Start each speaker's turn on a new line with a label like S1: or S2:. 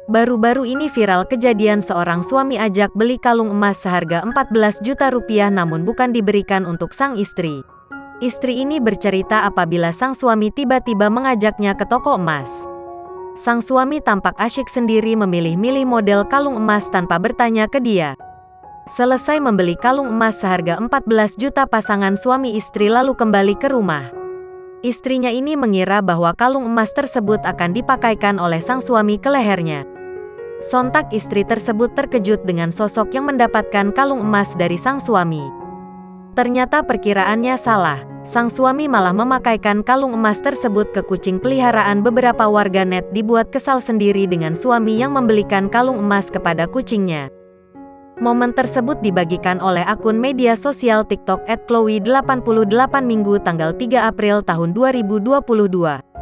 S1: Baru-baru ini viral kejadian seorang suami ajak beli kalung emas seharga 14 juta rupiah namun bukan diberikan untuk sang istri. Istri ini bercerita apabila sang suami tiba-tiba mengajaknya ke toko emas. Sang suami tampak asyik sendiri memilih-milih model kalung emas tanpa bertanya ke dia. Selesai membeli kalung emas seharga 14 juta, pasangan suami istri lalu kembali ke rumah. Istrinya ini mengira bahwa kalung emas tersebut akan dipakaikan oleh sang suami ke lehernya. Sontak istri tersebut terkejut dengan sosok yang mendapatkan kalung emas dari sang suami. Ternyata perkiraannya salah, sang suami malah memakaikan kalung emas tersebut ke kucing peliharaan. Beberapa warganet dibuat kesal sendiri dengan suami yang membelikan kalung emas kepada kucingnya. Momen tersebut dibagikan oleh akun media sosial TikTok @chloe88 Minggu tanggal 3 April tahun 2022.